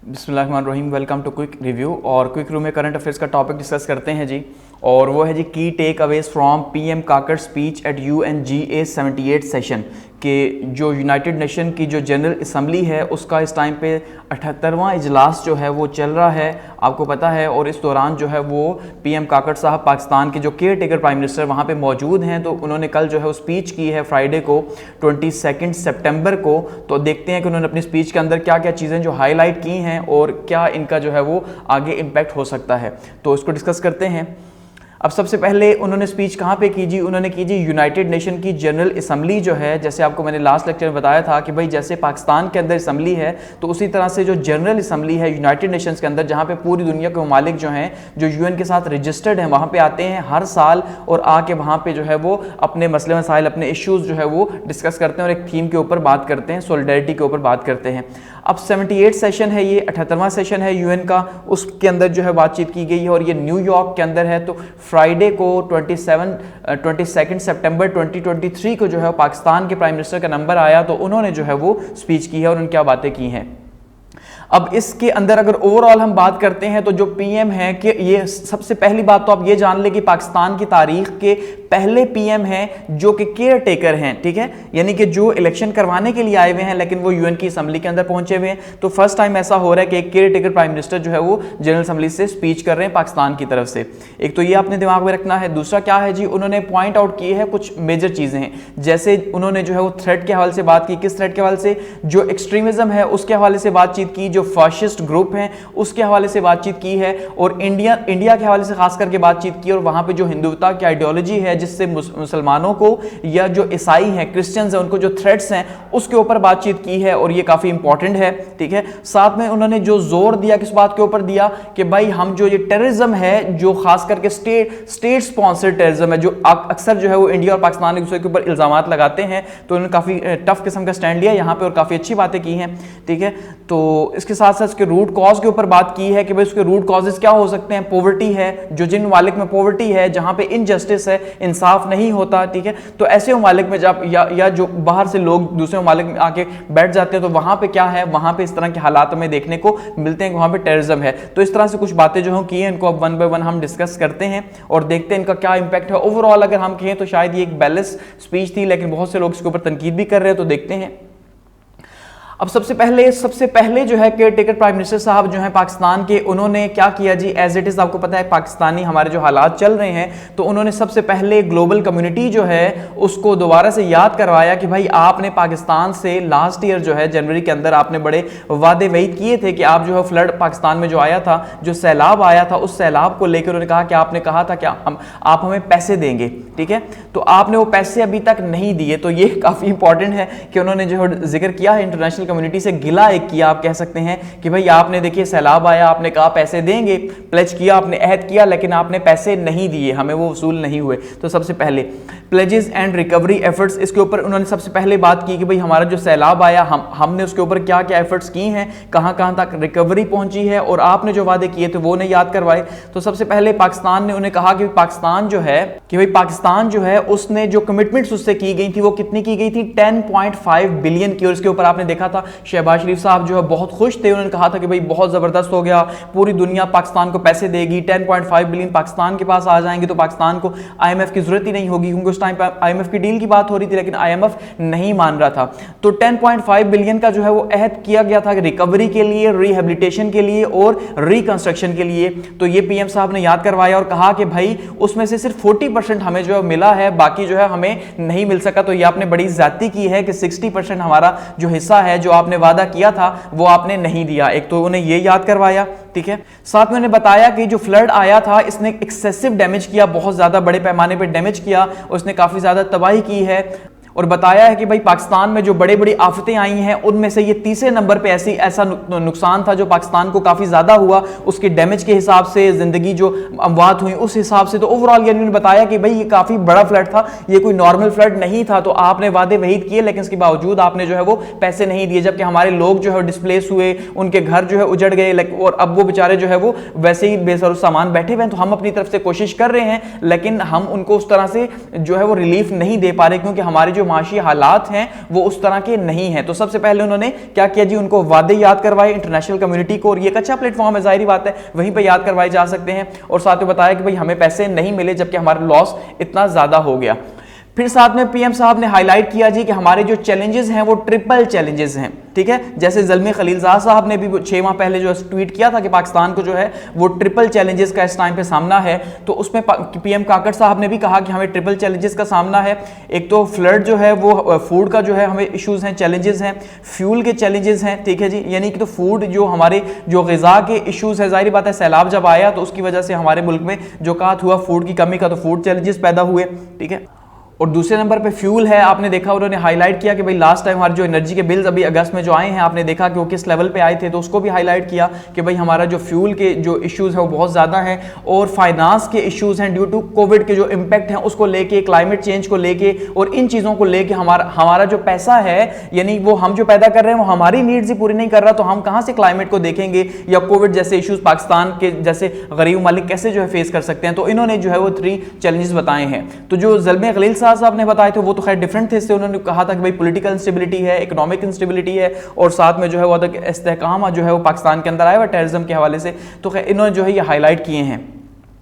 बिस्मिल्लाहिर्रहमानिर्रहीम। Welcome to quick review. और quick review में करंट अफेयर्स का टॉपिक डिस्कस करते हैं जी, और वो है जी की takeaways from PM Kakar speech at UNGA 78 session के जो यूनाइटेड नेशन की जो जनरल असम्बली है उसका इस टाइम पे 78वां इजलास जो है वो चल रहा है, आपको पता है। और इस दौरान जो है वो पीएम काकड़ साहब पाकिस्तान के जो केयर टेकर प्राइम मिनिस्टर वहाँ पे मौजूद हैं, तो उन्होंने कल जो है वो स्पीच की है फ्राइडे को 22 सितंबर को। तो देखते हैं कि उन्होंने अपनी स्पीच के अंदर क्या क्या चीज़ें जो हाईलाइट की हैं और क्या इनका जो है वो आगे इम्पैक्ट हो सकता है, तो इसको डिस्कस करते हैं। अब सबसे पहले उन्होंने स्पीच कहाँ पे की जी, उन्होंने की जी यूनाइटेड नेशन की जनरल असम्बली जो है, जैसे आपको मैंने लास्ट लेक्चर में बताया था कि भाई जैसे पाकिस्तान के अंदर असम्बली है तो उसी तरह से जो जनरल असम्बली है यूनाइटेड नेशंस के अंदर, जहाँ पे पूरी दुनिया के ममालिक जो हैं जो UN के साथ रजिस्टर्ड हैं वहाँ पे आते हैं हर साल, और आके वहाँ पे जो है वो अपने मसले मसाइल, अपने इश्यूज़ जो है वो डिस्कस करते हैं और एक थीम के ऊपर बात करते हैं, सोलिडेरिटी के ऊपर बात करते हैं। अब 78 सेशन है, ये 78वां सेशन है UN का, उसके अंदर जो है बातचीत की गई है और ये न्यूयॉर्क के अंदर है। तो फ्राइडे को 22 सितंबर 2023 को जो है पाकिस्तान के प्राइम मिनिस्टर का नंबर आया, तो उन्होंने जो है वो स्पीच की है और उन्होंने क्या बातें की हैं। अब इसके अंदर अगर ओवरऑल हम बात करते हैं तो जो पीएम है कि ये सबसे पहली बात तो आप ये जान ले कि पाकिस्तान की तारीख के पहले पीएम हैं जो कि केयर टेकर हैं, ठीक है, यानी कि जो इलेक्शन करवाने के लिए आए हुए हैं लेकिन वो UN की असम्बली के अंदर पहुंचे हुए हैं। तो फर्स्ट टाइम ऐसा हो रहा है कि एक केयर टेकर प्राइम मिनिस्टर जो है वो जनरल असम्बली से स्पीच कर रहे हैं पाकिस्तान की तरफ से। एक तो ये आपने दिमाग में रखना है। दूसरा क्या है जी, उन्होंने पॉइंट आउट की है कुछ मेजर चीजें हैं, जैसे उन्होंने जो है वो थ्रेट के हवाले से बात की। किस थ्रेट के हवाले से? जो एक्सट्रीमिज्म है उसके हवाले से बातचीत की, जो फाशिस्ट ग्रुप हैं उसके हवाले से बातचीत की है, और इंडिया के हवाले से खास करके बातचीत की, और वहां पे जो हिंदुत्व की आइडियोलॉजी है जिससे मुसलमानों को या जो ईसाई हैं, क्रिश्चियंस हैं, उनको जो थ्रेट्स हैं उसके ऊपर बातचीत की है, और ये काफी इंपॉर्टेंट है, ठीक है। साथ में उन्होंने जो जोर दिया किस बात के ऊपर दिया कि भाई हम जो ये टेररिज्म है जो खास करके स्टेट स्पॉन्सर्ड टेररिज्म है, जो अक्सर जो है वो इंडिया और पाकिस्तान एक दूसरे के ऊपर इल्जामात लगाते हैं, तो उन्होंने काफी टफ किस्म का स्टैंड लिया यहाँ पे और काफी अच्छी बातें की हैं, ठीक है। तो इसके साथ साथ उसके रूट कॉज के ऊपर बात की है कि भाई उसके रूट कॉजेस क्या हो सकते हैं। पॉवर्टी है, जो जिन ममालिक में पॉवर्टी है, जहां पे इनजस्टिस है, इंसाफ नहीं होता, ठीक है, तो ऐसे ममालिक में जब या जो बाहर से लोग दूसरे ममालिक में आके बैठ जाते हैं तो वहां पे क्या है, वहां पे इस तरह के हालात में देखने को मिलते हैं कि वहां पे टेररिज्म है। तो इस तरह से कुछ बातें जो की हैं इनको अब वन बाय वन हम डिस्कस करते हैं और देखते हैं इनका क्या इंपैक्ट है। ओवरऑल अगर हम कहें तो शायद ये एक बैलेंस स्पीच थी, लेकिन बहुत से लोग इसके ऊपर तनकीद भी कर रहे हैं, तो देखते हैं। अब सबसे पहले जो है केयर टेकर प्राइम मिनिस्टर साहब जो है पाकिस्तान के, उन्होंने क्या किया जी, एज इट इज आपको पता है पाकिस्तानी हमारे जो हालात चल रहे हैं, तो उन्होंने सबसे पहले ग्लोबल कम्युनिटी जो है उसको दोबारा से याद करवाया कि भाई आपने पाकिस्तान से लास्ट ईयर जो है जनवरी के अंदर आपने बड़े वादे वईद किए थे कि आप जो है फ्लड पाकिस्तान में जो आया था, जो सैलाब आया था, उस सैलाब को लेकर उन्होंने कहा कि आपने कहा था कि आप हमें पैसे देंगे, ठीक है, तो आपने वो पैसे अभी तक नहीं दिए। तो ये काफी इंपॉर्टेंट है कि उन्होंने जो जिक्र किया है इंटरनेशनल कम्युनिटी से गिला एक किया, आप कह सकते हैं कि भाई आपने देखिए सैलाब आया, आपने कहा पैसे देंगे, प्लेज किया, आपने अहद किया, लेकिन आपने पैसे नहीं दिए, हमें वो वसूल नहीं हुए। तो सबसे पहले प्लेजेस एंड रिकवरी एफर्ट्स, इसके ऊपर उन्होंने सबसे पहले बात की कि भाई हमारा जो सैलाब आया हमने उसके ऊपर क्या क्या एफर्ट्स की हैं, कहां कहां तक रिकवरी पहुंची है, और आपने जो वादे किए थे वो ने याद करवाए। तो सबसे पहले पाकिस्तान ने उन्हें कहा कि पाकिस्तान जो है उसने जो कमिटमेंट्स उससे की गई थी वो कितनी की गई थी, 10.5 बिलियन की। और इसके ऊपर आपने देखा था शहबाज शरीफ साहब जो है बहुत खुश थे, उन्होंने कहा था कि भाई बहुत जबरदस्त हो गया, पूरी दुनिया पाकिस्तान को पैसे देगी, 10.5 बिलियन पाकिस्तान के पास आ जाएंगे, तो पाकिस्तान को IMF की जरूरत ही नहीं होगी, क्योंकि उस टाइम पर IMF की डील की बात हो रही थी लेकिन IMF नहीं मान रहा था। तो 10.5 बिलियन का जो है वो अहद किया गया था रिकवरी के लिए, रिहेबिलिटेशन के लिए और रिकंस्ट्रक्शन के लिए। तो ये PM साहब ने याद करवाया और कहा कि भाई उसमें से सिर्फ 40% हमें जो है मिला है, बाकी जो है हमें नहीं मिल सका। तो ये आपने बड़ी ज्यादती की है कि 60% हमारा जो हिस्सा है, जो आपने वादा किया था वो आपने नहीं दिया। एक तो उन्हें ये याद करवाया, ठीक है। साथ में उन्हें बताया कि जो फ्लड आया था इसने एक्सेसिव डैमेज किया, बहुत ज्यादा बड़े पैमाने पर डैमेज किया, उसने काफी ज्यादा तबाही की है, और बताया है कि भाई पाकिस्तान में जो बड़ी बड़ी आफतें आई हैं उनमें से ये तीसरे नंबर पे ऐसा नुकसान था जो पाकिस्तान को काफ़ी ज़्यादा हुआ, उसके डैमेज के हिसाब से, ज़िंदगी जो अमवात हुई उस हिसाब से। तो ओवरऑल यानी उन्होंने बताया कि भाई ये काफ़ी बड़ा फ्लड था, ये कोई नॉर्मल फ्लड नहीं था। तो आपने वादे वहीद किए लेकिन इसके बावजूद आपने जो है वो पैसे नहीं दिए, जबकि हमारे लोग जो है डिस्प्लेस हुए, उनके घर जो है उजड़ गए, और अब वो बेचारे जो है वो वैसे ही बेसर सामान बैठे हुए हैं। तो हम अपनी तरफ से कोशिश कर रहे हैं लेकिन हम उनको उस तरह से जो है वो रिलीफ नहीं दे पा रहे, क्योंकि हमारी जो माशी हालात हैं वो उस तरह के नहीं है। तो सबसे पहले उन्होंने क्या किया जी, उनको वादे याद करवाए इंटरनेशनल कम्युनिटी को, और ये एक अच्छा प्लेटफॉर्म है, जाहिर बात है वहीं पे याद करवाए जा सकते हैं। और साथ में बताया कि भाई हमें पैसे नहीं मिले जबकि हमारा लॉस इतना ज्यादा हो गया। फिर साथ में पीएम साहब ने हाईलाइट किया जी कि हमारे जो चैलेंजेस हैं वो ट्रिपल चैलेंजेस हैं, ठीक है। जैसे ज़ल्मी खलीलज़ाद साहब ने भी 6 माह पहले जो ट्वीट किया था कि पाकिस्तान को जो है वो ट्रिपल चैलेंजेस का इस टाइम पे सामना है, तो उसमें पीएम काकड़ साहब ने भी कहा कि हमें ट्रिपल चैलेंजेस का सामना है। एक तो फ्लड जो है वो फूड का जो है हमें इश्यूज हैं, चैलेंजेस हैं, फ्यूल के चैलेंजेस हैं, ठीक है जी, यानी कि तो फूड जो हमारे जो ग़िज़ा के इश्यूज है, जाहिर बात है सैलाब जब आया तो उसकी वजह से हमारे मुल्क में जो कात हुआ फूड की कमी का, तो फूड चैलेंजेस पैदा हुए, ठीक है। और दूसरे नंबर पे फ्यूल है, आपने देखा उन्होंने हाईलाइट किया कि भाई लास्ट टाइम हमारे जो एनर्जी के बिल्स अभी अगस्त में जो आए हैं, आपने देखा कि वो किस लेवल पे आए थे, तो उसको भी हाईलाइट किया कि भाई हमारा जो फ्यूल के जो इश्यूज है वो बहुत ज़्यादा हैं, और फाइनेंस के इश्यूज हैं ड्यू टू कोविड के जो इम्पैक्ट हैं उसको लेके, क्लाइमेट चेंज को लेके और इन चीज़ों को लेके हमारा जो पैसा है, यानी वो हम जो पैदा कर रहे हैं वो हमारी नीड्स ही पूरी नहीं कर रहा, तो हम कहाँ से क्लाइमेट को देखेंगे या कोविड जैसे इश्यूज पाकिस्तान के जैसे गरीब मालिक कैसे जो है फेस कर सकते हैं। तो इन्होंने जो है वो 3 चैलेंजेस बताए हैं। तो जो ज़ल्मी खलीलज़ाद साहब ने बताए थे वो तो खैर डिफरेंट थे, इससे उन्होंने कहा था कि भाई पॉलिटिकल इंस्टेबिलिटी है, इकोनॉमिक इंस्टेबिलिटी है, और साथ में जो है वो इस्तेहकाम जो है वो पाकिस्तान के अंदर आया हुआ टेररिज्म के हवाले से, तो खैर इन्होंने जो है ये हाईलाइट किए हैं।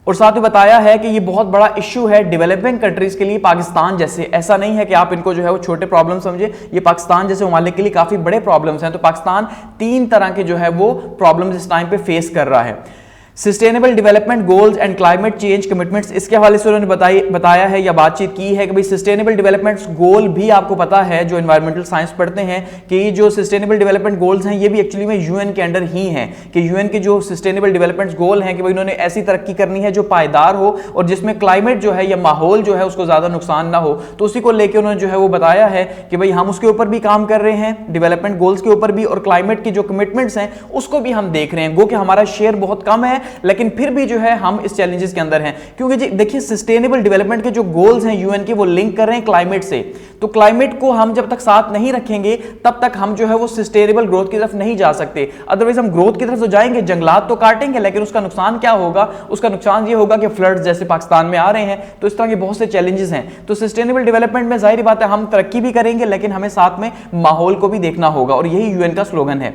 और साथ में बताया है कि ये बहुत बड़ा इश्यू है डेवलपिंग कंट्रीज के लिए, पाकिस्तान जैसे, ऐसा नहीं है कि आप इनको जो है वो छोटे प्रॉब्लम समझे, ये पाकिस्तान जैसे ममालिक के लिए काफी बड़े प्रॉब्लम्स हैं। तो पाकिस्तान 3 तरह के जो है वो प्रॉब्लम्स इस टाइम पे फेस कर रहा है। Sustainable development goals and climate change commitments, इसके हवाले से उन्होंने बताया है या बातचीत की है कि भाई सस्टेनेबल डेवलपमेंट गोल भी आपको पता है जो एनवायरमेंटल साइंस पढ़ते हैं कि जो सस्टेनेबल डेवलपमेंट गोल्स हैं ये भी एक्चुअली में यूएन के अंडर ही हैं, कि यूएन के जो सस्टेनेबल डेवलपमेंट गोल हैं कि भाई उन्होंने ऐसी तरक्की करनी है जो पायदार हो और जिसमें क्लाइमेट जो है या माहौल जो है उसको ज्यादा नुकसान ना हो। तो उसी को लेकर उन्होंने जो है वो बताया है कि भाई हम उसके ऊपर भी काम कर रहे हैं, डेवलपमेंट गोल्स के ऊपर भी, और क्लाइमेट की जो कमिटमेंट्स हैं उसको भी हम देख रहे हैं। गो कि हमारा शेयर बहुत कम है लेकिन फिर भी जो है हम इस चैलेंजेस के अंदर हैं, क्योंकि जी देखिए सस्टेनेबल डेवलपमेंट के जो गोल्स हैं यूएन के वो लिंक कर रहे हैं क्लाइमेट से, तो क्लाइमेट को हम जब तक साथ नहीं रखेंगे तब तक हम जो है वो सस्टेनेबल ग्रोथ की तरफ नहीं जा सकते। अदरवाइज हम ग्रोथ की तरफ तो जाएंगे, जंगलात तो काटेंगे, लेकिन उसका नुकसान क्या होगा? उसका नुकसान ये होगा कि फ्लड्स जैसे पाकिस्तान में आ रहे हैं, तो इस तरह के बहुत से चैलेंजेस हैं। तो सस्टेनेबल डेवलपमेंट में जाहिर बात है हम तरक्की भी करेंगे लेकिन हमें साथ में माहौल को भी देखना होगा, और यही यूएन का स्लोगन है।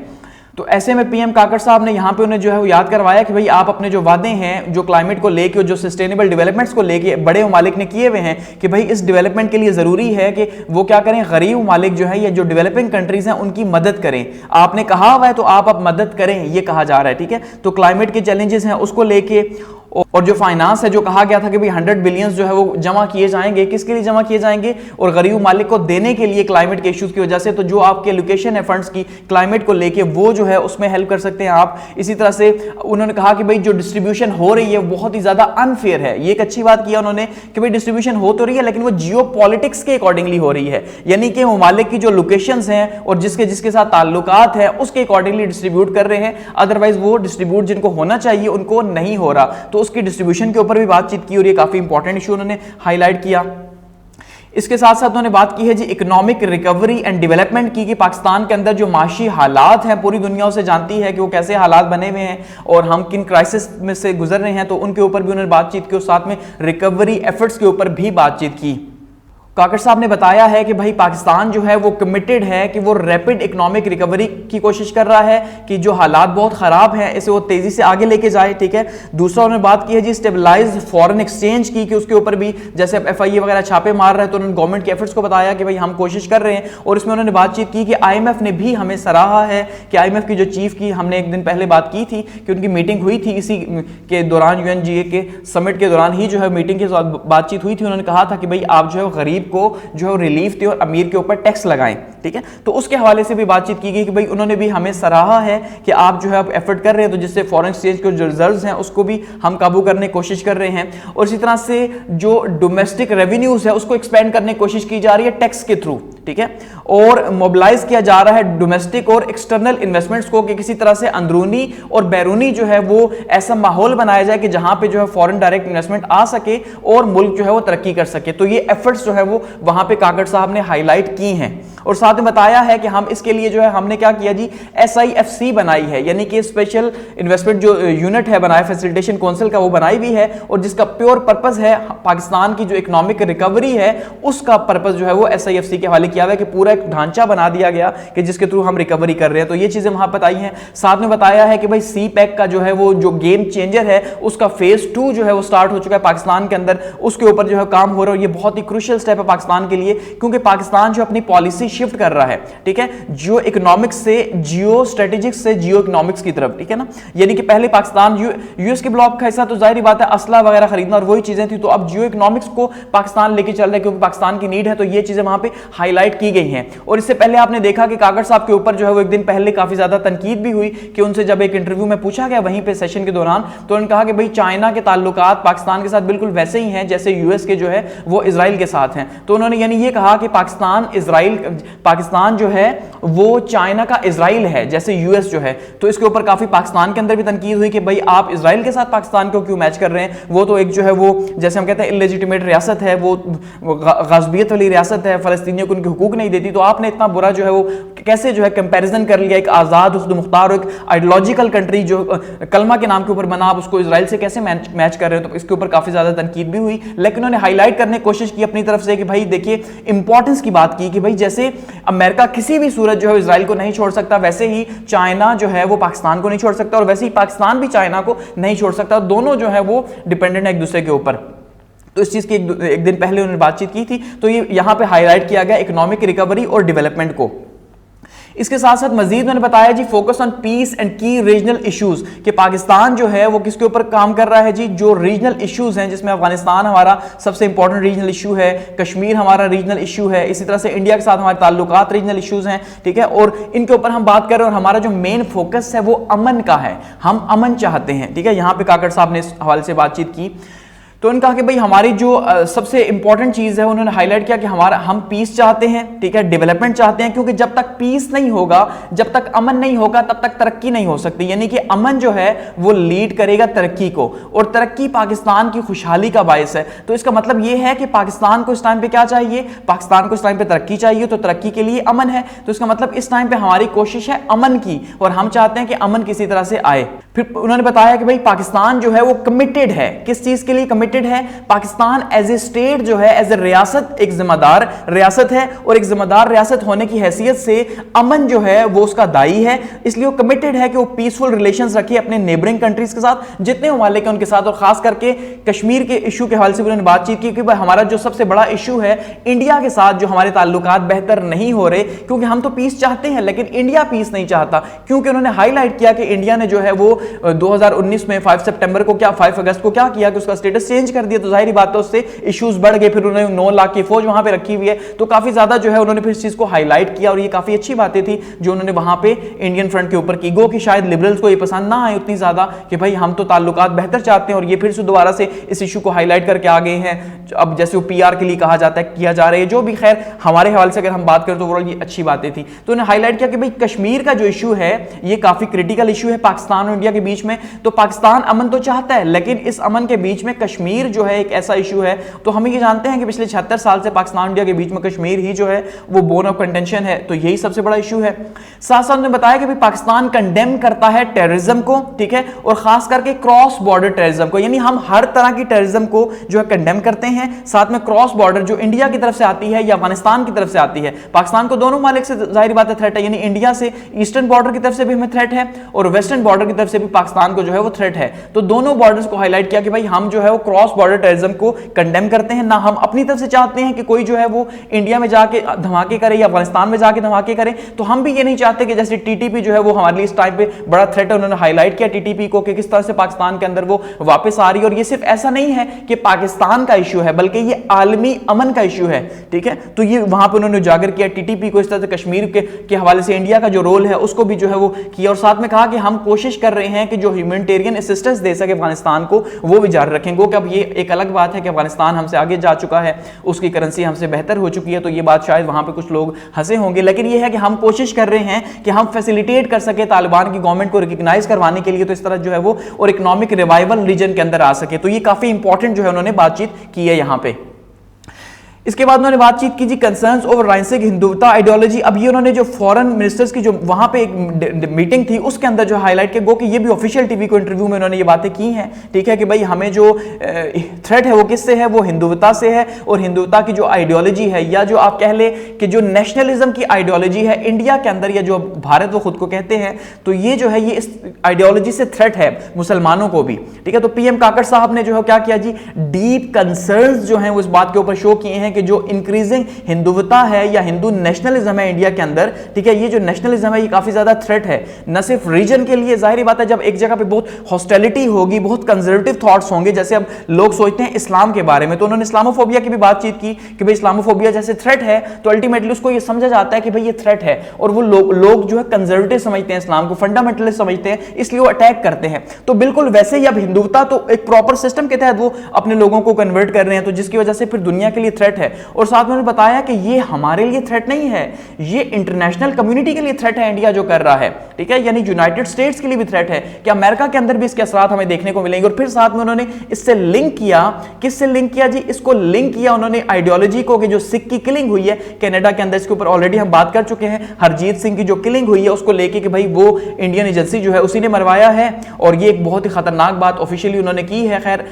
तो ऐसे में पीएम काकड़ साहब ने यहाँ पे उन्हें जो है वो याद करवाया कि भाई आप अपने जो वादे हैं जो क्लाइमेट को लेके और जो सस्टेनेबल डेवलपमेंट्स को लेके बड़े ममालिक ने किए हुए हैं कि भाई इस डेवलपमेंट के लिए ज़रूरी है कि वो क्या करें, गरीब ममालिक जो है या जो डेवलपिंग कंट्रीज हैं उनकी मदद करें। आपने कहा हुआ है तो आप अब मदद करें, ये कहा जा रहा है, ठीक है। तो क्लाइमेट के चैलेंजेस हैं उसको लेके, और जो फाइनेंस है जो कहा गया था कि भाई 100 बिलियन जो है वो जमा किए जाएंगे, किसके लिए जमा किए जाएंगे? और गरीब मालिक को देने के लिए क्लाइमेट के इश्यूज की वजह से। तो जो आपके एलोकेशन है फंड्स की क्लाइमेट को लेके वो जो है उसमें हेल्प कर सकते हैं आप। इसी तरह से उन्होंने कहा कि भाई जो डिस्ट्रीब्यूशन हो रही है बहुत ही ज्यादा अनफेयर है। ये एक अच्छी बात किया उन्होंने कि भाई डिस्ट्रीब्यूशन हो तो रही है लेकिन वो जियो पॉलिटिक्स के अकॉर्डिंगली हो रही है, यानी कि ममालिक की जो लोकेशंस हैं और जिसके साथ ताल्लुकात है उसके अकॉर्डिंगली डिस्ट्रीब्यूट कर रहे हैं, अदरवाइज वो डिस्ट्रीब्यूट जिनको होना चाहिए उनको नहीं हो रहा। तो उसकी डिस्ट्रीब्यूशन के ऊपर भी बातचीत की और ये काफी इंपॉर्टेंट इशू उन्होंने हाईलाइट किया। इसके साथ साथ उन्होंने बात की है जी इकोनॉमिक रिकवरी एंड डेवलपमेंट की, कि पाकिस्तान के अंदर जो माशी हालात हैं पूरी दुनिया उसे जानती है कि वो कैसे हालात बने हुए हैं और हम किन क्राइसिस में से गुजर रहे हैं, तो उनके ऊपर भी उन्होंने बातचीत की और साथ में रिकवरी एफर्ट्स के ऊपर भी बातचीत की। काकड़ साहब ने बताया है कि भाई पाकिस्तान जो है वो कमिटेड है कि वो रैपिड इकोनॉमिक रिकवरी की कोशिश कर रहा है, कि जो हालात बहुत खराब हैं इसे वो तेजी से आगे लेके जाए, ठीक है। दूसरा उन्होंने बात की है जी स्टेबलाइज्ड फॉरेन एक्सचेंज की, कि उसके ऊपर भी जैसे एफआईए वगैरह छापे मार रहे हैं तो उन्होंने गवर्नमेंट के एफर्ट्स को बताया कि भाई हम कोशिश कर रहे हैं। और इसमें उन्होंने बातचीत की कि आईएमएफ ने भी हमें सराहा है, कि आईएमएफ की जो चीफ की हमने एक दिन पहले बात की थी कि उनकी मीटिंग हुई थी, इसी के दौरान यूएनजीए के समिट के दौरान ही जो है मीटिंग के साथ बातचीत हुई थी। उन्होंने कहा था कि भाई आप जो है गरीब को जो है रिलीफ दे और अमीर के ऊपर टैक्स लगाएं, ठीक है। तो उसके हवाले से भी बातचीत की गई कि भाई उन्होंने भी हमें सराहा है कि आप जो है अब एफर्ट कर रहे हैं, तो जिससे फॉरेन एक्सचेंज के जो रिजर्व्स हैं उसको भी हम काबू करने की कोशिश कर रहे हैं। और इसी तरह से जो डोमेस्टिक रेवेन्यूज है उसको एक्सपेंड करने की कोशिश की जा रही है टैक्स के थ्रू, ठीक है। और मोबिलाइज किया जा रहा है डोमेस्टिक और एक्सटर्नल इन्वेस्टमेंट्स को, कि किसी तरह से अंदरूनी और बैरूनी जो है वो ऐसा माहौल बनाया जाए कि जहां पे जो है फॉरेन डायरेक्ट इन्वेस्टमेंट आ सके और मुल्क जो है वो तरक्की कर सके। तो ये एफर्ट्स जो है वो वहां पे काकड़ साहब ने हाईलाइट की हैं। और साथ में बताया है कि हम इसके लिए जो है हमने क्या किया जी, SIFC बनाई है, यानी कि स्पेशल इन्वेस्टमेंट जो यूनिट है बनाया फैसिलिटेशन काउंसिल का, वो बनाई भी है, और जिसका प्योर पर्पस है पाकिस्तान की जो इकोनॉमिक रिकवरी है उसका पर्पस जो है वो SIFC के हवाले किया हुआ है कि पूरा एक ढांचा बना दिया गया कि जिसके थ्रू हम रिकवरी कर रहे हैं। तो ये चीजें वहां बताई हैं। साथ में बताया है कि भाई CPEC का जो है वो जो गेम चेंजर है उसका फेज 2 जो है वो स्टार्ट हो चुका है पाकिस्तान के अंदर, उसके ऊपर जो है काम हो रहा है। ये बहुत ही क्रूशियल स्टेप है पाकिस्तान के लिए, क्योंकि पाकिस्तान जो अपनी पॉलिसी शिफ्ट कर रहा है, ठीक है, जियो इकोनॉमिक्स से जियो स्ट्रेटेजिक्स से जियो इकोनॉमिक्स की तरफ, ठीक है ना, यानी कि पहले पाकिस्तान यूएस के ब्लॉक का हिस्सा, तो जाहिर बात है असला वगैरह खरीदना और वही चीजें थी, तो अब जियो इकोनॉमिक्स को पाकिस्तान लेके चल रहा है क्योंकि पाकिस्तान की नीड है। तो ये चीजें वहां पे हाईलाइट की गई हैं। और इससे पहले आपने देखा कि काकड़ साहब के ऊपर जो है वो एक दिन पहले काफी ज्यादा तनकीद भी हुई कि उनसे जब एक इंटरव्यू में पूछा गया वहीं पे सेशन के दौरान, तो उन्होंने कहा कि भाई चाइना के ताल्लुकात पाकिस्तान के साथ बिल्कुल वैसे ही हैं जैसे यूएस के जो है वो इजराइल के साथ हैं। तो उन्होंने यानी ये कहा कि पाकिस्तान जो है वो चाइना का इजराइल है जैसे यूएस जो है। तो इसके ऊपर काफी पाकिस्तान के अंदर भी तनकीद हुई कि भाई आप इजराइल के साथ पाकिस्तान को क्यों मैच कर रहे हैं, वो तो एक जो है वो जैसे हम कहते हैं इलेजिटिमेट रियासत है, वो गाज़बियत वाली रियासत है, फलस्तीनियों को उनके हुकूक नहीं देती, तो आपने इतना बुरा जो है वो कैसे जो है कंपैरिजन कर लिया, एक आजाद खुद मुख्तार एक आइडियोलॉजिकल कंट्री जो कलमा के नाम के ऊपर बना, आप उसको इजराइल से कैसे मैच कर रहे हो। तो इसके ऊपर काफी ज्यादा तनकीद भी हुई, लेकिन उन्होंने हाईलाइट करने की कोशिश की अपनी तरफ से कि भाई देखिए इंपॉर्टेंस की बात की कि भाई जैसे अमेरिका किसी भी सूरत जो है इजराइल को नहीं छोड़ सकता, वैसे ही चाइना जो है वो पाकिस्तान को नहीं छोड़ सकता, और वैसे ही पाकिस्तान भी चाइना को नहीं छोड़ सकता। दोनों जो है वो डिपेंडेंट है एक दूसरे के ऊपर। तो इस चीज की एक दिन पहले उन्होंने बातचीत की थी, तो ये यहां पे हाईलाइट किया गया इकोनॉमिक रिकवरी और डेवलपमेंट को। इसके साथ साथ मजीद उन्होंने बताया जी फोकस ऑन पीस एंड की रीजनल इश्यूज, कि पाकिस्तान जो है वो किसके ऊपर काम कर रहा है जी, जो रीजनल इश्यूज हैं, जिसमें अफगानिस्तान हमारा सबसे इंपॉर्टेंट रीजनल इशू है, कश्मीर हमारा रीजनल इशू है, इसी तरह से इंडिया के साथ हमारे ताल्लुकात रीजनल इश्यूज हैं, ठीक है, और इनके ऊपर हम बात कर रहे हैं। और हमारा जो मेन फोकस है वो अमन का है, हम अमन चाहते हैं, ठीक है। यहां पर काकड़ साहब ने इस हवाले से बातचीत की, तो उन्होंने कहा कि भाई हमारी जो सबसे इंपॉर्टेंट चीज है, उन्होंने हाईलाइट किया कि हम पीस चाहते हैं, ठीक है, डेवलपमेंट चाहते हैं, क्योंकि जब तक पीस नहीं होगा, जब तक अमन नहीं होगा, तब तक तरक्की नहीं हो सकती। यानी कि अमन जो है वो लीड करेगा तरक्की को, और तरक्की पाकिस्तान की खुशहाली का बायस है। तो इसका मतलब ये है कि पाकिस्तान को इस टाइम पे क्या चाहिए, पाकिस्तान को इस टाइम पे तरक्की चाहिए, तो तरक्की के लिए अमन है। तो इसका मतलब इस टाइम पे हमारी कोशिश है अमन की, और हम चाहते हैं कि अमन किसी तरह से आए। फिर उन्होंने बताया कि भाई पाकिस्तान जो है वो कमिटेड है, किस चीज के लिए कमिटेड है, पाकिस्तान एज ए स्टेट जो है, एज ए रियासत, एक जिम्मेदार रियासत है, और एक जिम्मेदार रियासत होने की हैसियत से अमन जो है वो उसका दाई है। इसलिए वो कमिटेड है कि वो पीसफुल रिलेशंस रखे अपने नेबरिंग कंट्रीज के साथ, जितने ममालिक हैं उनके साथ, और खास करके कश्मीर के इशू के हवाले से उन्होंने बातचीत की कि भाई हमारा जो सबसे बड़ा इशू है इंडिया के साथ, जो हमारे ताल्लुकात बेहतर नहीं हो रहे, क्योंकि हम तो पीस चाहते हैं लेकिन इंडिया पीस नहीं चाहता। क्योंकि उन्होंने हाईलाइट किया कि इंडिया ने जो है वो 2019 में 5 सितंबर को क्या 5 अगस्त को क्या किया कि उसका स्टेटस चेंज कर दिया। तो जाहिर बात है उससे इश्यूज बढ़ गए, फिर उन्होंने 9 लाख की फौज वहां पे रखी हुई है, तो काफी ज्यादा जो है उन्होंने फिर इस चीज को हाईलाइट किया, और ये काफी अच्छी बातें थी जो उन्होंने वहां पे इंडियन फ्रंट के ऊपर की। गो कि शायद लिबरल्स को ये पसंद ना आए उतनी ज्यादा कि भाई हम तो ताल्लुकात बेहतर चाहते हैं, और ये फिर से दोबारा से इस इशू को हाईलाइट करके आ गए हैं। अब जैसे वो PR के लिए कहा जाता है, किया जा रहा है, जो भी खैर हमारे हवाले से अगर हम बात करें तो ओवरऑल ये अच्छी बातें थी। तो उन्होंने हाईलाइट किया कि भाई कश्मीर का जो इशू है ये काफी क्रिटिकल इशू है पाकिस्तान और इंडिया के बीच में। तो पाकिस्तान अमन तो चाहता है, लेकिन इस अमन के बीच में कश्मीर जो है एक ऐसा इशू है। तो हम ये जानते हैं कि पिछले 76 साल से पाकिस्तान इंडिया के बीच में कश्मीर ही जो है वो बोन ऑफ कंटेंशन है, तो यही सबसे बड़ा इशू है। साथ साथ में बताया कि भाई पाकिस्तान कंडेम करता है टेररिज्म को, ठीक है, और खास करके क्रॉस बॉर्डर टेररिज्म को, यानी हम हर तरह की टेररिज्म को जो है कंडेम करते हैं। साथ में क्रॉस बॉर्डर जो इंडिया की तरफ से आती है या अफगानिस्तान की तरफ से आती है, पाकिस्तान को दोनों मालिक से जाहिर बात है थ्रेट है, यानी इंडिया से ईस्टर्न बॉर्डर की तरफ से भी हमें थ्रेट है, और वेस्टर्न बॉर्डर की तरफ से भी पाकिस्तान को जो है वो थ्रेट है। तो दोनों बॉर्डर्स को हाईलाइट किया कि भाई हम जो है वो क्रॉस बॉर्डर टेररिज्म को कंडेम करते हैं। ना हम अपनी तरफ से चाहते हैं कि कोई जो है वो इंडिया में जाके धमाके करे या अफगानिस्तान में जाके धमाके करे, तो हम भी ये नहीं चाहते कि जैसे TTP जो है वो हमारे लिए इस टाइम पे बड़ा थ्रेट है। उन्होंने हाईलाइट किया TTP को कि किस तरह से पाकिस्तान के अंदर वो वापस आ रही है, और ये सिर्फ ऐसा नहीं है कि पाकिस्तान का इशू है बल्कि ये आलमी अमन का इशू है, ठीक है। तो ये वहां पर उन्होंने उजागर किया TTP को, इस तरह से कश्मीर के हवाले से इंडिया का जो रोल है उसको भी जो है वो किया, और साथ में कहा कि हम कोशिश कर रहे हैं कि जो ह्यूमैनिटेरियन असिस्टेंस दे सके अफगानिस्तान को वो भी जारी रखेंगे। कि अब ये एक अलग बात है कि अफगानिस्तान हमसे आगे जा चुका है, उसकी करेंसी हमसे बेहतर हो चुकी है, तो ये बात शायद वहां पे कुछ लोग हंसे होंगे, लेकिन ये है कि हम कोशिश कर रहे हैं कि हम फैसिलिटेट कर सके तालिबान की गवर्नमेंट को रिकॉग्नाइज करवाने के लिए, तो इस तरह जो है वो और इकोनॉमिक रिवाइवल रीजन के अंदर आ सके। तो ये काफी इंपॉर्टेंट जो है उन्होंने बातचीत की है यहां पे। इसके बाद उन्होंने बातचीत की जी कंसर्न्स ओवर राइंसिक हिंदुत्व आइडियोलॉजी। अब ये उन्होंने जो फॉरेन मिनिस्टर्स की जो वहां पे एक मीटिंग थी उसके अंदर जो हाईलाइट किया गो कि ये भी ऑफिशियल टीवी को इंटरव्यू में उन्होंने ये बातें की हैं, ठीक है, कि भाई हमें जो थ्रेट है वो किससे है, वो हिंदुत्व से है, और हिंदुत्व की जो आइडियोलॉजी है या जो आप कह ले कि जो नेशनलिज्म की आइडियोलॉजी है इंडिया के अंदर या जो भारत वो खुद को कहते हैं, तो ये जो है ये इस आइडियोलॉजी से थ्रेट है मुसलमानों को भी, ठीक है। तो पीएम काकड़ साहब ने जो है क्या किया जी, डीप कंसर्न्स जो है वो इस बात के ऊपर शो किए हैं कि जो इंक्रीजिंग हिंदुत्व है या हिंदू नेशनलिज्म है इंडिया के अंदर, ठीक है, ये जो नेशनलिज्म है ये काफी ज्यादा थ्रेट है न सिर्फ रीजन के लिए, जाहिर बात है जब एक जगह पे बहुत हॉस्टिलिटी होगी, बहुत कंजर्वेटिव थॉट्स होंगे, जैसे अब लोग सोचते हैं इस्लाम के बारे में, तो उन्होंने इस्लामोफोबिया की भी बातचीत की कि भाई इस्लामोफोबिया जैसे थ्रेट है तो अल्टीमेटली उसको ये समझा जाता है कि भाई ये थ्रेट है, और वो लोग जो है कंजर्वेटिव समझते हैं इस्लाम को, फंडामेंटलिस्ट समझते हैं, इसलिए वो अटैक करते हैं। तो बिल्कुल वैसे ही अब हिंदुत्व तो एक प्रॉपर सिस्टम के तहत वो अपने लोगों को कन्वर्ट कर रहे हैं, तो जिसकी वजह से फिर दुनिया के लिए थ्रेट है। और साथ में उन्होंने बताया कि ये हमारे लिए थ्रेट नहीं है, ये इंटरनेशनल कम्युनिटी के लिए थ्रेट है इंडिया जो कर रहा है, ठीक है, यानी यूनाइटेड स्टेट्स के लिए भी थ्रेट है कि अमेरिका के अंदर भी इसके असरात हमें देखने को मिलेंगे। और फिर साथ में उन्होंने इससे लिंक किया, किससे लिंक किया जी, इसको लिंक किया उन्होंने आइडियोलॉजी को कि जो सिख की किलिंग हुई है कनाडा के अंदर, इसके ऊपर ऑलरेडी हम बात कर चुके हैं, हरजीत सिंह की जो किलिंग हुई है उसको लेके कि भाई वो इंडियन एजेंसी जो है उसी ने मरवाया है, और ये एक बहुत ही खतरनाक बात ऑफिशियली उन्होंने की है, खैर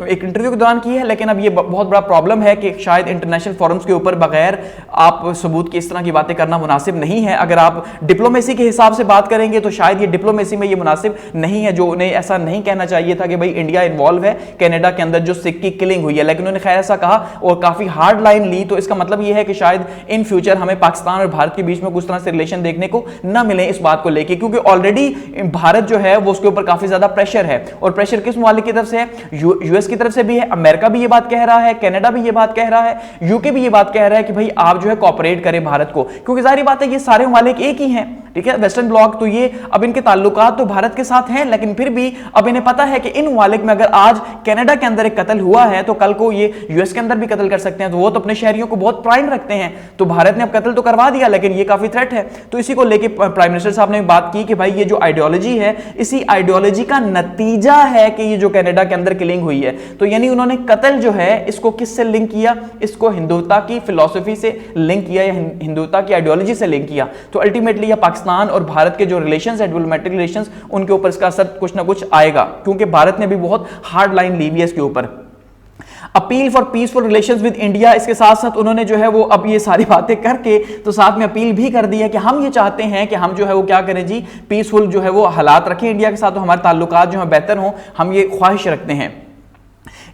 एक इंटरव्यू के दौरान की है, लेकिन अब ये बहुत बड़ा प्रॉब्लम है कि शायद इंटरनेशनल फोरम्स के ऊपर बगैर आप सबूत की इस तरह की बातें करना मुनासिब नहीं है। अगर आप डिप्लोमेसी के हिसाब से बात करेंगे तो शायद ये डिप्लोमेसी में ये मुनासिब नहीं है, जो उन्हें ऐसा नहीं कहना चाहिए था कि भाई इंडिया इन्वॉल्व है कनाडा के अंदर जो सिख की किलिंग हुई है, लेकिन उन्होंने खैर ऐसा कहा और काफी हार्ड लाइन ली। तो इसका मतलब ये है कि शायद इन फ्यूचर हमें पाकिस्तान और भारत के बीच में कुछ तरह से रिलेशन देखने को ना मिले इस बात को लेकर, क्योंकि ऑलरेडी भारत जो है वो उसके ऊपर काफी ज्यादा प्रेशर है, और प्रेशर किस मालिक की तरफ से है, यूएस की तरफ से भी है, अमेरिका भी ये बात कह रहा है, कनाडा भी ये बात कह रहा है, यूके भी ये बात कह रहा है कि भाई आप जो है कोऑपरेट करें भारत को, क्योंकि जाहिर बात है ये सारे मालिक एक ही हैं, ठीक है, वेस्टर्न ब्लॉक, तो ये अब इनके ताल्लुकात तो भारत के साथ हैं, लेकिन फिर भी अब इन्हें पता है कि इन मालिक में अगर आज कनाडा के अंदर एक कत्ल हुआ है तो कल को ये यूएस के अंदर भी कत्ल कर सकते हैं, तो वो तो अपने शहरियों को बहुत प्राइम रखते हैं, तो भारत ने अब कत्ल तो करवा दिया लेकिन ये काफी थ्रेट है। तो इसी को लेके प्राइम मिनिस्टर साहब ने बात की कि भाई ये जो आइडियोलॉजी है इसी आइडियोलॉजी का नतीजा है कि ये जो कनाडा के अंदर किलिंग हुई है, तो यानी उन्होंने कत्ल जो है इसको किससे लिंक किया, इसको हिंदुत्व की फिलॉसफी से लिंक किया या हिंदुत्व की आइडियोलॉजी से लिंक किया। तो अल्टीमेटली यह पाकिस्तान और भारत के जो रिलेशंस है, डिप्लोमेटिक रिलेशंस, उनके ऊपर इसका असर कुछ ना कुछ आएगा, क्योंकि भारत ने भी बहुत हार्ड लाइन ली हुई है इसके ऊपर। Appeal for peaceful relations with India, इसके साथ साथ उन्होंने जो है वो अब ये सारी बातें करके तो साथ में अपील भी कर दी है कि हम ये चाहते हैं कि हम जो है वो क्या करें जी, पीसफुल जो है वो हालात रखें इंडिया के साथ, तो हमारे ताल्लुकात जो है बेहतर हों, हम ये ख्वाहिश रखते हैं।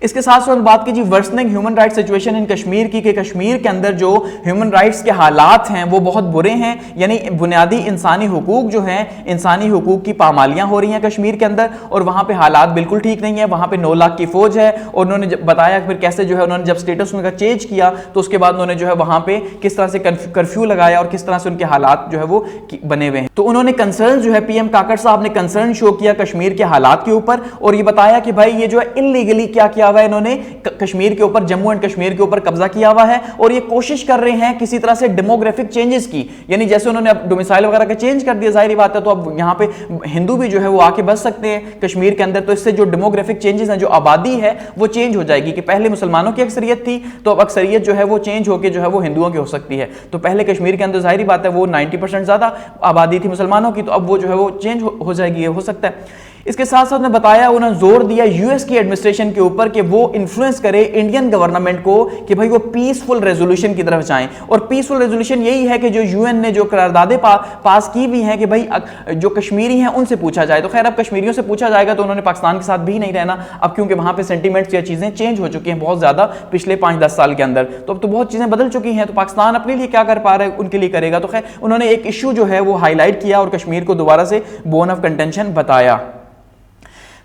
इसके साथ साथ बात की जी worsening human rights situation in Kashmir की, कि कश्मीर के अंदर जो ह्यूमन राइट्स के हालात हैं वो बहुत बुरे हैं, यानी बुनियादी इंसानी हुकूक जो हैं, इंसानी हुकूक की पामालियां हो रही हैं कश्मीर के अंदर, और वहां पे हालात बिल्कुल ठीक नहीं है। वहां पे 9 लाख की फौज है, और उन्होंने बताया फिर कैसे जो है उन्होंने जब स्टेटस उनका चेंज किया तो उसके बाद उन्होंने जो है वहां पे किस तरह से कर्फ्यू लगाया और किस तरह से उनके हालात जो है वो बने हुए हैं। तो उन्होंने कंसर्न जो है पीएम काकड़ साहब ने कंसर्न शो किया कश्मीर के हालात के ऊपर, और ये बताया कि भाई ये जो है इलीगली क्या किया हुआ है, इन्होंने कश्मीर के ऊपर, जम्मू एंड कश्मीर के ऊपर कब्जा किया हुआ है, और ये कोशिश कर रहे हैं किसी तरह से डेमोग्राफिक चेंजेस की, यानी जैसे उन्होंने अब डोमिसाइल वगैरह का चेंज कर दिया, जाहिर बात है, तो अब यहाँ पे हिंदू भी जो है वो आके बस सकते हैं कश्मीर के अंदर, तो इससे जो डेमोग्राफिक चेंजेस हैं, जो आबादी है वो चेंज हो जाएगी, कि पहले मुसलमानों की अक्सरियत थी तो अब अक्सरियत जो है वो चेंज होकर जो है वो हिंदुओं की हो सकती है। तो पहले कश्मीर के अंदर जाहिर बात है वो 90% ज्यादा आबादी थी मुसलमानों की, तो अब वो जो है वो चेंज हो जाएगी, हो सकता है। इसके साथ साथ ने बताया, उन्होंने जोर दिया यूएस की एडमिनिस्ट्रेशन के ऊपर कि वो इन्फ्लुएंस करे इंडियन गवर्नमेंट को कि भाई वो पीसफुल रेजोल्यूशन की तरफ जाएं, और पीसफुल रेजोल्यूशन यही है कि जो यूएन ने जो करारदादें पास की भी हैं कि भाई जो कश्मीरी हैं उनसे पूछा जाए। तो खैर अब कश्मीरियों से पूछा जाएगा तो उन्होंने पाकिस्तान के साथ भी नहीं रहना अब, क्योंकि वहां पे सेंटीमेंट्स या चीजें चेंज हो चुकी हैं बहुत ज्यादा पिछले 5-10 साल के अंदर, तो अब तो बहुत चीजें बदल चुकी हैं, तो पाकिस्तान अपने लिए क्या कर पा रहा है उनके लिए करेगा। तो खैर उन्होंने एक इशू जो है वो हाईलाइट किया और कश्मीर को दोबारा से बोन ऑफ कंटेंशन बताया।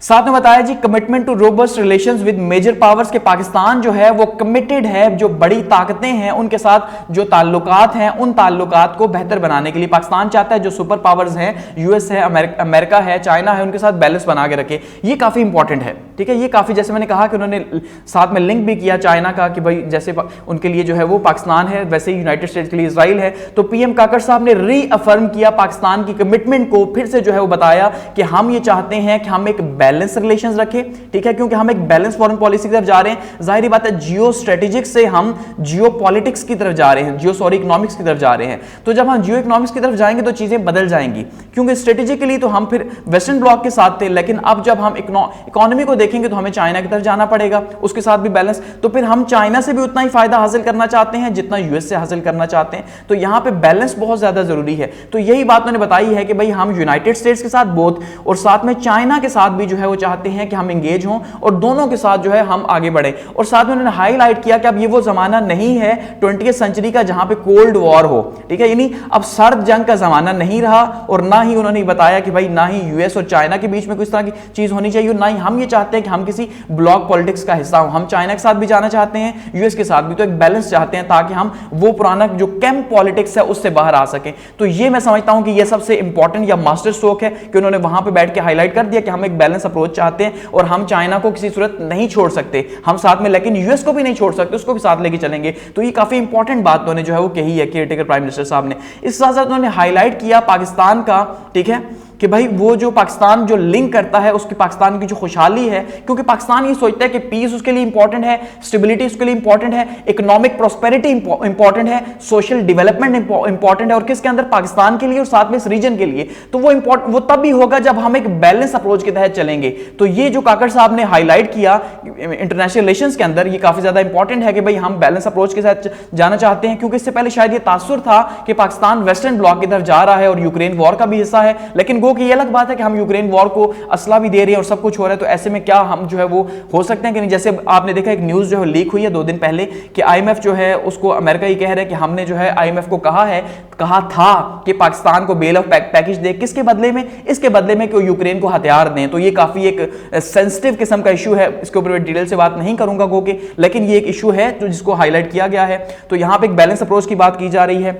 साथ में बताया जी commitment to robust relations with major powers, के पाकिस्तान जो है वो कमिटेड है जो बड़ी ताकतें हैं उनके साथ जो ताल्लुकात हैं उन ताल्लुकात को बेहतर बनाने के लिए। पाकिस्तान चाहता है जो सुपर पावर्स हैं, यूएस है, अमेरिका है, चाइना है, उनके साथ बैलेंस बना के रखे। ये काफी इंपॉर्टेंट है, ठीक है, ये काफी, जैसे मैंने कहा कि उन्होंने साथ में लिंक भी किया चाइना का कि भाई जैसे उनके लिए जो है वो पाकिस्तान है वैसे ही यूनाइटेड स्टेट्स के लिए इजराइल है। तो पीएम काकड़ साहब ने रीअफर्म किया पाकिस्तान की कमिटमेंट को, फिर से जो है वो बताया कि हम ये चाहते हैं कि हम एक बैलेंस रिलेशंस रखे, ठीक है, क्योंकि हम एक बैलेंस फॉरेन पॉलिसी की तरफ जा रहे हैं। जाहिर बात है जियो स्ट्रेटेजिक से हम जियो पॉलिटिक्स की तरफ जा रहे हैं, इकोनॉमिक्स की तरफ जा रहे हैं। तो जब हम जियो इकोनॉमिक्स की तरफ जाएंगे तो चीजें बदल जाएंगी, क्योंकि स्ट्रेटेजिकली तो हम फिर वेस्टर्न ब्लॉक के साथ थे, लेकिन अब जब हम इकोनॉमी को देखेंगे तो हमें चाइना की तरफ जाना पड़ेगा, उसके साथ भी बैलेंस। तो फिर हम चाइना से भी उतना ही फायदा हासिल करना चाहते हैं जितना यूएस से हासिल करना चाहते हैं, तो यहां पे बैलेंस बहुत ज्यादा जरूरी है। तो यही बात मैंने बताई है कि भाई हम यूनाइटेड स्टेट्स के साथ बोथ और साथ में चाइना के साथ भी जो है वो चाहते हैं कि हम एंगेज हों और दोनों के साथ जो है हम आगे बढ़े। और साथ में उन्होंने हाईलाइट किया कि अब ये वो जमाना नहीं है 20वीं सेंचुरी का जहां पे कोल्ड वॉर हो, ठीक है, यानी अब सर्द जंग का जमाना नहीं रहा। और ना ही उन्होंने बताया कि भाई ना ही यूएस और चाइना के बीच में किस तरह की चीज होनी चाहिए, ना ही हम ये चाहते हैं कि हम किसी ब्लॉक पॉलिटिक्स का हिस्सा हो। हम चाइना के साथ भी जाना चाहते हैं, यूएस के साथ भी, तो एक बैलेंस चाहते हैं ताकि हम वो पुराना जो कैंप पॉलिटिक्स है उससे बाहर आ सके। तो ये मैं समझता हूं कि ये सबसे इंपॉर्टेंट या मास्टर स्ट्रोक है कि उन्होंने वहां पे बैठ के हाईलाइट कर दिया कि हम एक बैलेंस अप्रोच चाहते हैं और हम चाइना को किसी सूरत नहीं छोड़ सकते हम साथ में, लेकिन यूएस को भी नहीं छोड़ सकते, उसको भी साथ लेके चलेंगे। तो ये काफी इंपॉर्टेंट बात उन्होंने जो है वो कही है केयरटेकर प्राइम मिनिस्टर साहब ने। इस साथ साथ उन्होंने हाईलाइट किया पाकिस्तान का, ठीक है, कि भाई वो जो पाकिस्तान जो लिंक करता है उसकी पाकिस्तान की जो खुशहाली है, क्योंकि पाकिस्तान ये सोचता है कि पीस उसके लिए इंपॉर्टेंट है, स्टेबिलिटी उसके लिए इंपॉर्टेंट है, इकोनॉमिक प्रॉस्पेरिटी इंपॉर्टेंट है, सोशल डेवलपमेंट इंपॉर्टेंट है, और किसके अंदर, पाकिस्तान के लिए और साथ में इस रीजन के लिए। तो वो तब भी होगा जब हम एक बैलेंस अप्रोच के तहत चलेंगे। तो ये जो काकड़ साहब ने हाईलाइट किया इंटरनेशनल रिलेशंस के अंदर, ये काफी ज्यादा इंपॉर्टेंट है कि भाई हम बैलेंस अप्रोच के साथ जाना चाहते हैं, क्योंकि इससे पहले शायद ये तासुर था कि पाकिस्तान वेस्टर्न ब्लॉक की तरफ जा रहा है और यूक्रेन वॉर का भी हिस्सा है, लेकिन वो कि ये अलग बात है कि हम यूक्रेन वॉर को असला भी दे रहे हैं और सब कुछ हो रहा है। तो ऐसे में क्या हम जो है वो हो सकते हैं कि नहीं, जैसे आपने देखा एक न्यूज जो है लीक हुई है 2 दिन पहले कि आईएमएफ जो है उसको अमेरिका ये कह रहा है कि हमने जो है आईएमएफ को कहा था कि पाकिस्तान को बेल ऑफ पैकेज दे, किसके बदले में, इसके बदले में कि यूक्रेन को हथियार दें। तो ये काफी एक सेंसिटिव किस्म का इशू है, इसके ऊपर मैं डिटेल से बात नहीं करूंगा गोके, लेकिन ये एक इशू है जो जिसको हाईलाइट किया गया है। तो यहां पे एक बैलेंस अप्रोच की बात की जा रही है।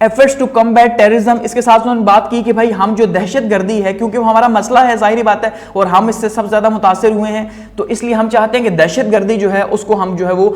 एफर्ट्स टू कम्बैट टेररिज्म, इसके साथ उन्होंने बात की कि भाई हम जो दहशतगर्दी है, क्योंकि वो हमारा मसला है, जाहिर बात है, और हम इससे सबसे ज्यादा मुतासिर हुए हैं, तो इसलिए हम चाहते हैं कि दहशतगर्दी जो है उसको हम जो है वो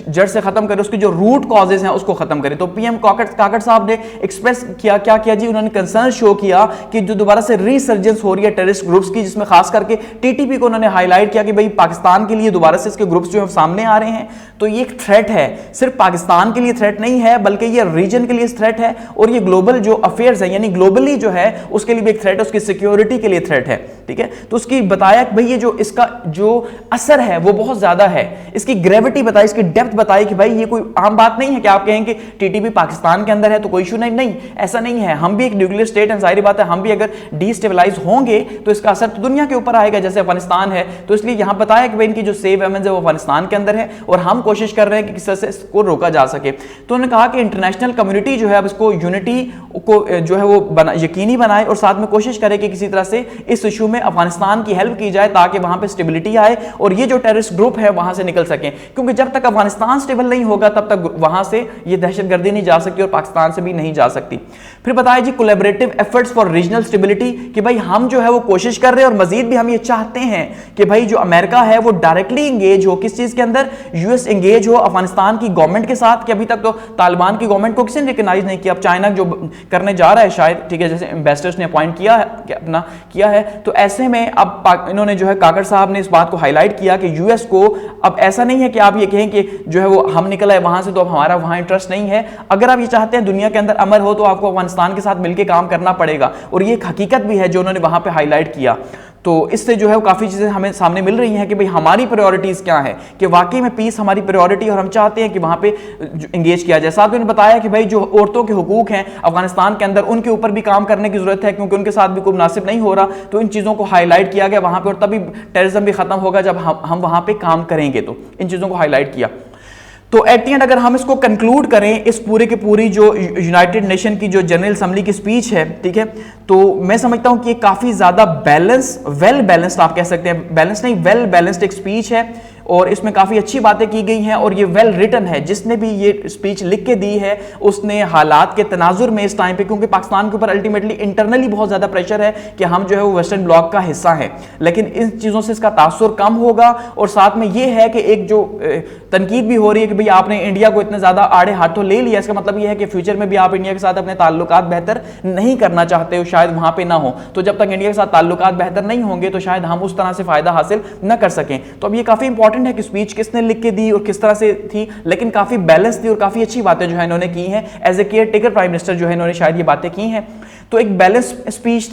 जड़ से खत्म करें, उसकी जो रूट कॉजेज हैं उसको खत्म करें। तो पीएम काकड़ साहब ने एक्सप्रेस किया, क्या किया जी, उन्होंने कंसर्न शो किया कि जो दोबारा से रीसर्जेंस हो रही है टेररिस्ट ग्रुप्स की, जिसमें खास करके टीटीपी को उन्होंने हाईलाइट किया कि भाई पाकिस्तान के लिए दोबारा से इसके ग्रुप्स जो है सामने आ रहे हैं। तो ये एक थ्रेट है, सिर्फ पाकिस्तान के लिए थ्रेट नहीं है, बल्कि ये रीजन के लिए थ्रेट है, और ये ग्लोबल जो अफेयर्स है यानी ग्लोबली जो है उसके लिए भी एक थ्रेट है, उसकी सिक्योरिटी के लिए थ्रेट है, ठीक है। तो उसकी बताया कि भाई ये जो इसका जो असर है वो बहुत ज्यादा है, इसकी ग्रेविटी बताई, इसकी डेप्थ बताई कि भाई ये कोई आम बात नहीं है कि आप कहें कि टीटीपी पाकिस्तान के अंदर है तो कोई इशू नहीं, ऐसा नहीं है। हम भी एक न्यूक्लियर स्टेट है, जाहिर बात है, हम भी अगर डिस्टेबलाइज होंगे तो इसका असर तो दुनिया के ऊपर आएगा, जैसे अफगानिस्तान है। तो इसलिए यहां बताया कि भाई इनकी जो सेव वेमेंस है वो अफगानिस्तान के अंदर है और हम कोशिश कर रहे हैं कि किस तरह से इसको रोका जा सके। तो उन्होंने कहा कि इंटरनेशनल कम्युनिटी जो है अब इसको यूनिटी को जो है वो यकीनी बनाए और साथ में कोशिश करे कि किसी तरह से इस इशू में अफगानिस्तान की हेल्प की जाए ताकि वहां पे स्टेबिलिटी आए और ये जो टेररिस्ट ग्रुप है वहां से निकल सकें, क्योंकि जब तक अफगानिस्तान स्टेबल नहीं होगा तब तक वहां से ये दहशतगर्दी नहीं जा सकती और पाकिस्तान से भी नहीं जा सकती। फिर बताया जी collaborative efforts for regional stability, कि भाई हम जो है वो कोशिश कर रहे हैं और मजीद भी हम ये चाहते हैं कि भाई जो अमेरिका है वो डायरेक्टली इंगेज हो, किस चीज के अंदर, यूएस इंगेज हो अफगानिस्तान की गवर्नमेंट के साथ, कि अभी तक तो तालिबान की गवर्नमेंट को किसी ने रिकॉग्नाइज नहीं किया, अब चाइना जो करने जा रहा है शायद, ठीक है, जैसे एम्बेसडर्स ने अपॉइंट किया है अपना किया है। तो ऐसे में अब इन्होंने जो है काकड़ साहब ने इस बात को हाईलाइट किया कि यूएस को अब ऐसा नहीं है कि आप ये कहें कि जो है वो हम निकला है वहां से तो अब हमारा वहां इंटरेस्ट नहीं है। अगर आप ये चाहते हैं दुनिया के अंदर अमर हो तो आपको अफगानिस्तान के साथ मिलकर काम करना पड़ेगा, और ये एक हकीकत भी है जो उन्होंने वहां पे हाईलाइट किया। तो इससे जो है वो काफ़ी चीज़ें हमें सामने मिल रही हैं कि भाई हमारी प्रायोरिटीज़ क्या है, कि वाकई में पीस हमारी प्रायोरिटी और हम चाहते हैं कि वहाँ पे इंगेज किया जाए। साथ में उन्होंने बताया कि भाई जो औरतों के हुकूक हैं अफगानिस्तान के अंदर उनके ऊपर भी काम करने की ज़रूरत है, क्योंकि उनके साथ भी कोई मुनासिब नहीं हो रहा। तो इन चीज़ों को हाईलाइट किया गया वहाँ पर, और तभी टेररिज्म भी ख़त्म होगा जब हम वहाँ पर काम करेंगे। तो इन चीज़ों को हाईलाइट किया। तो एट द एंड अगर हम इसको कंक्लूड करें, इस पूरे के पूरी जो यूनाइटेड नेशन की जो जनरल असेंबली की स्पीच है, ठीक है, तो मैं समझता हूं कि काफ़ी ज़्यादा वेल बैलेंस्ड आप कह सकते हैं, बैलेंस नहीं वेल बैलेंस्ड एक स्पीच है। और इसमें काफ़ी अच्छी बातें की गई हैं और ये वेल रिटन है। जिसने भी ये स्पीच लिख के दी है उसने हालात के तनाजुर में इस टाइम पे, क्योंकि पाकिस्तान के ऊपर अल्टीमेटली इंटरनली बहुत ज़्यादा प्रेशर है कि हम जो है वो वेस्टर्न ब्लॉक का हिस्सा है, लेकिन इन चीज़ों से इसका तासुर कम होगा। और साथ में ये है कि एक जो तनकीद भी हो रही है कि भाई आपने इंडिया को इतने ज़्यादा आड़े हाथों ले लिया, इसका मतलब ये है कि फ्यूचर में भी आप इंडिया के साथ अपने ताल्लुकात बेहतर नहीं करना चाहते हो, शायद वहाँ पे ना हो। तो जब तक इंडिया के साथ ताल्लुकात बेहतर नहीं होंगे तो शायद हम उस तरह से फ़ायदा हासिल न कर सकें। तो अब ये काफ़ी इंपॉर्टेंट है कि स्पीच किसने लिख के दी और किस तरह से थी, लेकिन काफ़ी बैलेंस थी और काफ़ी अच्छी बातें जो है इन्होंने की हैं। As a caretaker prime minister जो है इन्होंने शायद ये बातें की हैं। तो एक बैलेंस स्पीच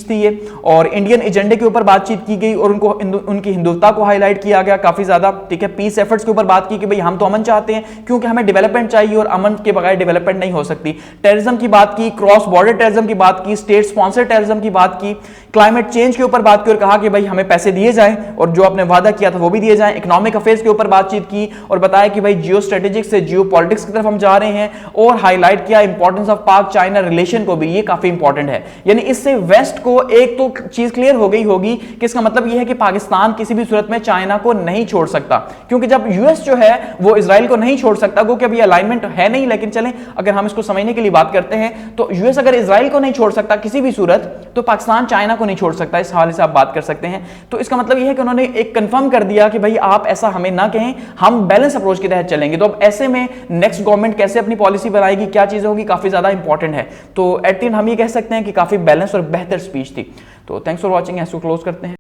थी ये, और इंडियन एजेंडे के ऊपर बातचीत की गई और उनकी हिंदुत्वता को हाईलाइट किया गया काफी ज्यादा। ठीक है, पीस एफर्ट्स के ऊपर बात की कि भाई हम तो अमन चाहते हैं क्योंकि हमें डेवलपमेंट चाहिए और अमन के बगैर डेवलपमेंट नहीं हो सकती। टेररिज्म की बात की, क्रॉस बॉर्डर टेररिज्म की बात की, स्टेट स्पॉन्सर्ड टेररिज्म की बात की, क्लाइमेट चेंज के ऊपर बात की और कहा कि भाई हमें पैसे दिए जाएं और जो आपने वादा किया था वो भी दिए जाएं। इकोनॉमिक अफेयर्स के ऊपर बातचीत की और बताया कि भाई जियो स्ट्रेटेजिक से जियो पॉलिटिक्स की तरफ हम जा रहे हैं, और हाईलाइट किया इंपॉर्टेंस ऑफ पाक चाइना रिलेशन को भी, ये काफी इंपॉर्टेंट है। यानी इससे वेस्ट को एक तो चीज क्लियर हो गई होगी कि इसका मतलब यह है कि पाकिस्तान किसी भी सूरत में चाइना को नहीं छोड़ सकता, क्योंकि जब यूएस जो है वो इजराइल को नहीं छोड़ सकता, क्योंकि अभी अलाइनमेंट है नहीं, लेकिन चलें अगर हम इसको समझने के लिए बात करते हैं तो यूएस अगर इजराइल को नहीं छोड़ सकता किसी भी सूरत, तो पाकिस्तान चाइना को नहीं छोड़ सकता। इस हवाले से आप बात कर सकते हैं। तो इसका मतलब यह है कि उन्होंने एक कंफर्म कर दिया कि भाई आप ऐसा हमें ना कहें, हम बैलेंस अप्रोच के तहत चलेंगे। तो अब ऐसे में नेक्स्ट गवर्नमेंट कैसे अपनी पॉलिसी बनाएगी, क्या चीजें होगी, काफी ज्यादा इंपॉर्टेंट है। तो एट द एंड हम ये कह सकते हैं कि काफी बैलेंस और बेहतर स्पीच थी। तो थैंक्स फॉर वॉचिंग, इसको क्लोज करते हैं।